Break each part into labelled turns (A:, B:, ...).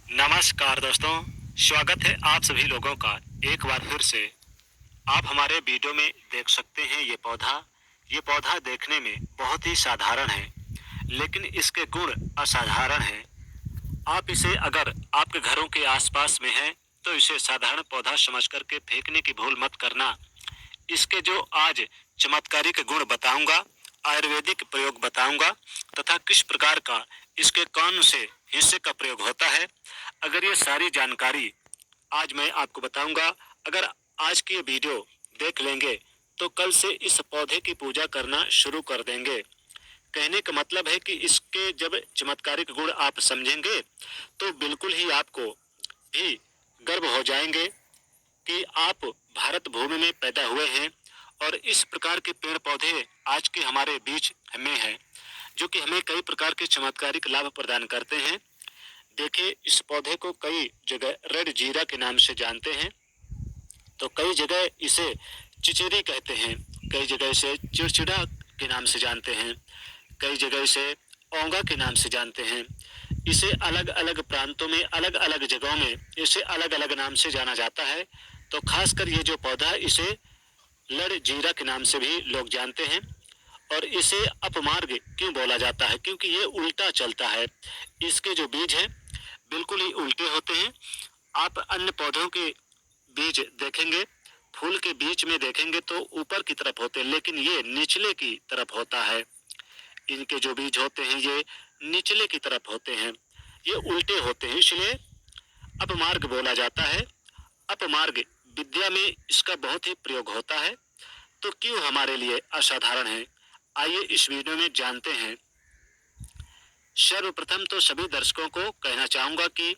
A: नमस्कार दोस्तों, स्वागत है आप सभी लोगों का एक बार फिर से। आप हमारे वीडियो में देख सकते हैं ये पौधा देखने में बहुत ही साधारण है, लेकिन इसके गुण असाधारण हैं। आप इसे अगर आपके घरों के आसपास में है, तो इसे साधारण पौधा समझ करके फेंकने की भूल मत करना। इसके जो आज चमत्कारिक गुण बताऊंगा, आयुर्वेदिक प्रयोग बताऊंगा तथा किस प्रकार का इसके कौन से हिस्से का प्रयोग होता है, अगर ये सारी जानकारी आज मैं आपको बताऊंगा। अगर आज की ये वीडियो देख लेंगे तो कल से इस पौधे की पूजा करना शुरू कर देंगे। कहने का मतलब है कि इसके जब चमत्कारिक गुण आप समझेंगे तो बिल्कुल ही आपको भी गर्व हो जाएंगे कि आप भारत भूमि में पैदा हुए हैं और इस प्रकार के पेड़ पौधे आज के हमारे बीच में हैं, जो कि हमें कई प्रकार के चमत्कारिक लाभ प्रदान करते हैं। देखिए, इस पौधे को कई जगह रेड जीरा के नाम से जानते हैं, तो कई जगह इसे चिचेरी कहते हैं, कई जगह इसे चिड़चिड़ा के नाम से जानते हैं, कई जगह इसे ओंगा के नाम से जानते हैं। इसे अलग अलग प्रांतों में, अलग अलग जगहों में इसे अलग अलग नाम से जाना जाता है। तो खासकर ये जो पौधा, इसे लड़ जीरा के नाम से भी लोग जानते हैं। और इसे अपमार्ग क्यों बोला जाता है? क्योंकि ये उल्टा चलता है। इसके जो बीज हैं बिल्कुल ही उल्टे होते हैं। आप अन्य पौधों के बीज देखेंगे, फूल के बीच में देखेंगे तो ऊपर की तरफ होते हैं, लेकिन ये निचले की तरफ होता है। इनके जो बीज होते हैं ये निचले की तरफ होते हैं, ये उल्टे होते हैं, इसलिए अपमार्ग बोला जाता है। अपमार्ग विद्या में इसका बहुत ही प्रयोग होता है। तो क्यों हमारे लिए असाधारण है, आइए इस वीडियो में जानते हैं। सर्वप्रथम तो सभी दर्शकों को कहना चाहूंगा कि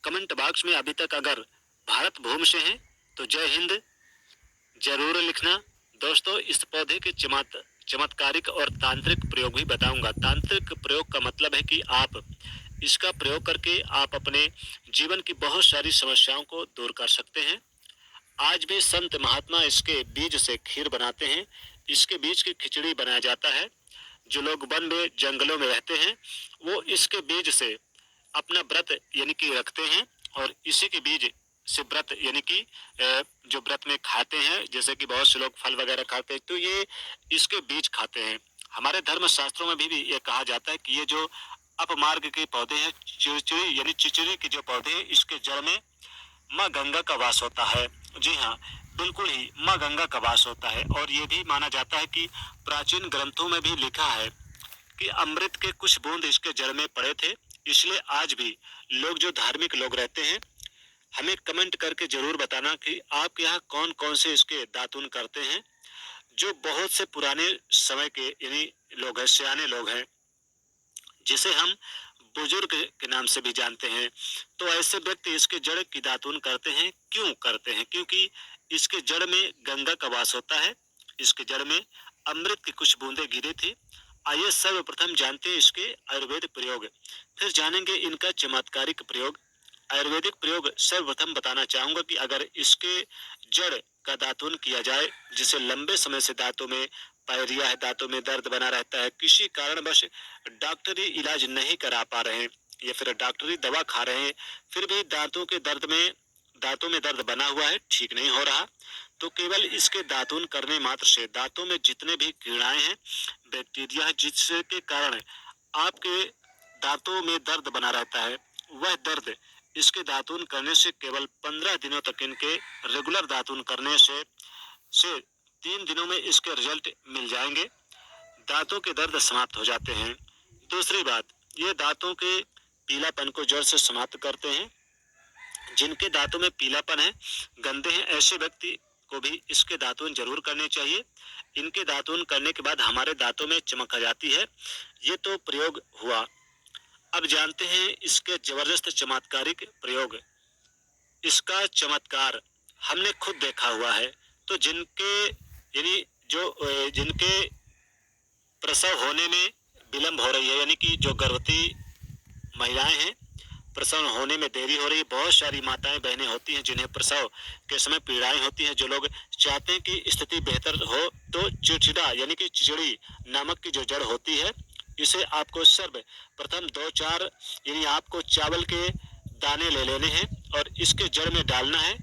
A: कमेंट बॉक्स में अभी तक अगर भारत भूमि से हैं तो जय हिंद जरूर लिखना। दोस्तों, इस पौधे के चमत्कारिक और तांत्रिक प्रयोग भी बताऊंगा। तांत्रिक प्रयोग का मतलब है कि आप इसका प्रयोग करके आप अपने जीवन की बहुत सारी समस्याओं को दूर कर सकते हैं। आज भी संत महात्मा इसके बीज से खीर बनाते हैं, इसके बीज की खिचड़ी बनाया जाता है। जो लोग वन में जंगलों में रहते हैं वो इसके बीज से अपना व्रत यानी कि रखते हैं, और इसी के बीज से व्रत यानी कि जो व्रत में खाते हैं, जैसे कि बहुत से लोग फल वगैरह खाते हैं तो ये इसके बीज खाते हैं। हमारे धर्म शास्त्रों में भी ये कहा जाता है कि ये जो अपमार्ग के पौधे हैं, चिड़चिड़ी यानी चिचड़ी के जो पौधे हैं, इसके जड़ में माँ गंगा का वास होता है। जी हाँ, बिल्कुल ही माँ गंगा का वास होता है। और ये भी माना जाता है कि प्राचीन ग्रंथों में भी लिखा है कि अमृत के कुछ बूंद इसके जड़ में पड़े थे। इसलिए आज भी लोग, जो धार्मिक लोग रहते हैं, हमें कमेंट करके जरूर बताना कि आपके यहाँ कौन कौन से इसके दातुन करते हैं। जो बहुत से पुराने समय के यानी लोग हैं, सियाने लोग हैं, जिसे हम बुजुर्ग के नाम से भी जानते हैं, तो ऐसे व्यक्ति इसके जड़ की दातुन करते हैं। क्यों करते हैं? क्योंकि इसके जड़ में गंगा का वास होता है, इसके जड़ में अमृत की कुछ बूंदें गिरी थी। आइए सर्वप्रथम जानते हैं इसके आयुर्वेद प्रयोग, फिर जानेंगे इनका चमत्कारिक प्रयोग। आयुर्वेदिक प्रयोग सर्वप्रथम बताना चाहूंगा कि अगर इसके जड़ का दातुन किया जाए, जिसे लंबे समय से दांतों में पायरिया है, दांतों में दर्द बना रहता है, किसी कारणवश डॉक्टरी इलाज नहीं करा पा रहे हैं या फिर डॉक्टरी दवा खा रहे हैं, फिर भी दांतों में दर्द बना हुआ है, ठीक नहीं हो रहा, तो केवल इसके दातुन करने मात्र से दांतों में जितने भी कीड़ाएं हैं, बैक्टीरिया है, जिसके कारण आपके दांतों में दर्द बना रहता है, वह दर्द इसके दातुन करने से केवल 15 दिनों तक, इनके रेगुलर दातुन करने से 3 दिनों में इसके रिजल्ट मिल जाएंगे। दांतों के दर्द समाप्त हो जाते हैं। दूसरी बात, ये दांतों के पीलापन को जड़ से समाप्त करते हैं। जिनके दांतों में पीलापन है, गंदे हैं, ऐसे व्यक्ति को भी इसके दातुन जरूर करने चाहिए। इनके दातुन करने के बाद हमारे दांतों में चमक आ जाती है। ये तो प्रयोग हुआ। अब जानते हैं इसके जबरदस्त चमत्कारिक प्रयोग। इसका चमत्कार हमने खुद देखा हुआ है। तो जिनके प्रसव होने में विलंब हो रही है, यानी कि जो गर्भवती महिलाएं हैं, प्रसव होने में देरी हो रही है, बहुत सारी माताएं बहनें होती हैं जिन्हें प्रसव के समय पीड़ाएं होती हैं, जो लोग चाहते हैं कि स्थिति बेहतर हो, तो चिड़चिड़ा यानी कि चिचड़ी नामक की जो जड़ होती है, इसे आपको सर्वप्रथम 2-4 यानी आपको चावल के दाने ले लेने हैं और इसके जड़ में डालना है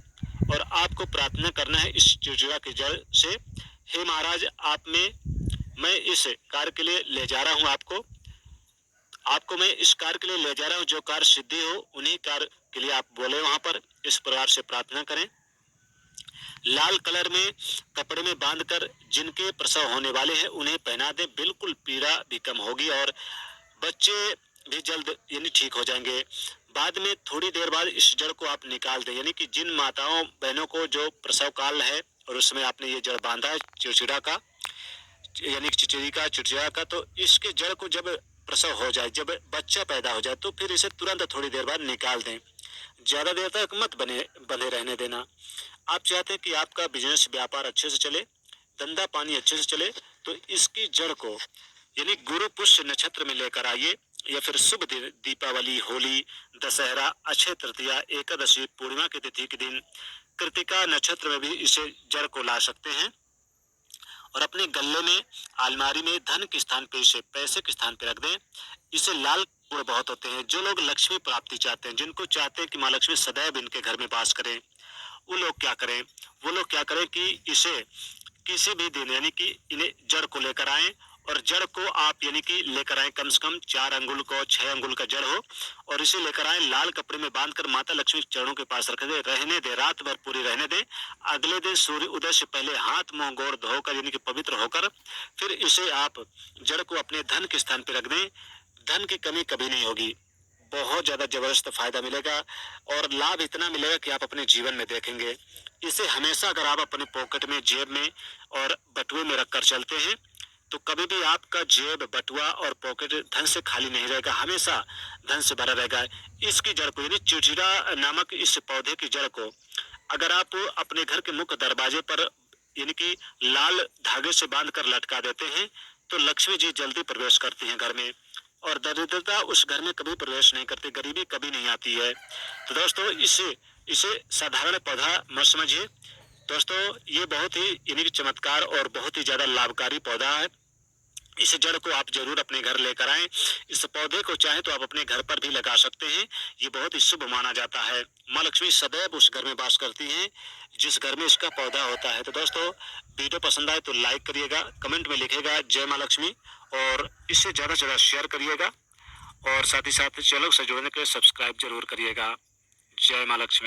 A: और आपको प्रार्थना करना है इस चिड़चिड़ा की जड़ से, हे महाराज आप में, मैं इस कार्य के लिए ले जा रहा हूँ आपको, आपको मैं इस कार्य के लिए ले जा रहा हूँ, जो कार्य सिद्धि हो उन्हीं कार्य के लिए आप बोले वहां पर, इस प्रकार से प्रार्थना करें। लाल कलर में कपड़े में बांधकर जिनके प्रसव होने वाले हैं उन्हें पहना दें, बिल्कुल पीड़ा भी कम होगी और बच्चे भी जल्द यानी ठीक हो जाएंगे। बाद में थोड़ी देर बाद इस जड़ को आप निकाल दें, यानी कि जिन माताओं बहनों को जो प्रसव काल है और उसमें आपने ये जड़ बांधा है चिड़चिड़ा का, यानी चिड़चिड़ी का, चिड़चिड़ा का, तो इसके जड़ को जब प्रसव हो जाए, जब बच्चा पैदा हो जाए, तो फिर इसे तुरंत थोड़ी देर बाद निकाल दें, ज्यादा देर तक मत बंधे रहने देना। आप चाहते हैं कि आपका बिजनेस व्यापार अच्छे से चले, धंधा पानी अच्छे से चले, तो इसकी जड़ को यानी गुरु पुष्य नक्षत्र में लेकर आइए, या फिर शुभ दिन दीपावली, होली, दशहरा, अक्षय तृतीया, एकादशी, पूर्णिमा की तिथि के दिन, कृतिका नक्षत्र में भी इसे जड़ को ला सकते हैं और अपने गले में, अलमारी में धन के स्थान पे, इसे पैसे के स्थान पे रख दें। इसे लाल गुण बहुत होते हैं। जो लोग लक्ष्मी प्राप्ति चाहते हैं, जिनको चाहते हैं कि माँ लक्ष्मी सदैव इनके घर में वास करें, वो लोग क्या करें, वो लोग क्या करें कि इसे किसी भी दिन यानी कि इन्हें जड़ को लेकर आए और जड़ को आप यानी कि लेकर आए, कम से कम 4 अंगुल को 6 अंगुल का जड़ हो और इसे लेकर आए, लाल कपड़े में बांधकर माता लक्ष्मी के चरणों के पास रख दे, रहने दे, रात भर पूरी रहने दे। अगले दिन सूर्य उदय से पहले हाथ मुंह गोड़ धोकर यानी कि पवित्र होकर फिर इसे आप जड़ को अपने धन के स्थान पर रख दें। धन की कमी कभी नहीं होगी, बहुत ज्यादा जबरदस्त फायदा मिलेगा और लाभ इतना मिलेगा कि आप अपने जीवन में देखेंगे। इसे हमेशा अगर आप अपने पॉकेट में, जेब में और बटुए में रखकर चलते हैं तो कभी भी आपका जेब, बटुआ और पॉकेट धन से खाली नहीं रहेगा, हमेशा धन से भरा रहेगा। इसकी जड़ को यानी चिड़चिड़ा नामक इस पौधे की जड़ को अगर आप अपने घर के मुख्य दरवाजे पर यानी कि लाल धागे से बांधकर लटका देते हैं तो लक्ष्मी जी जल्दी प्रवेश करती हैं घर में और दरिद्रता उस घर में कभी प्रवेश नहीं करती, गरीबी कभी नहीं आती है। तो दोस्तों इसे इसे साधारण पौधा मत समझिए दोस्तों, ये बहुत ही यानी कि चमत्कार और बहुत ही ज्यादा लाभकारी पौधा है। इस जड़ को आप जरूर अपने घर लेकर आएं। इस पौधे को चाहे तो आप अपने घर पर भी लगा सकते हैं, ये बहुत ही शुभ माना जाता है। माँ लक्ष्मी सदैव उस घर में वास करती हैं जिस घर में इसका पौधा होता है। तो दोस्तों वीडियो पसंद आए तो लाइक करिएगा, कमेंट में लिखिएगा जय माँ लक्ष्मी और इससे ज्यादा से ज्यादा शेयर करिएगा और साथ ही साथ चैनल से जुड़ने के लिए सब्सक्राइब जरूर करिएगा। जय माँ लक्ष्मी।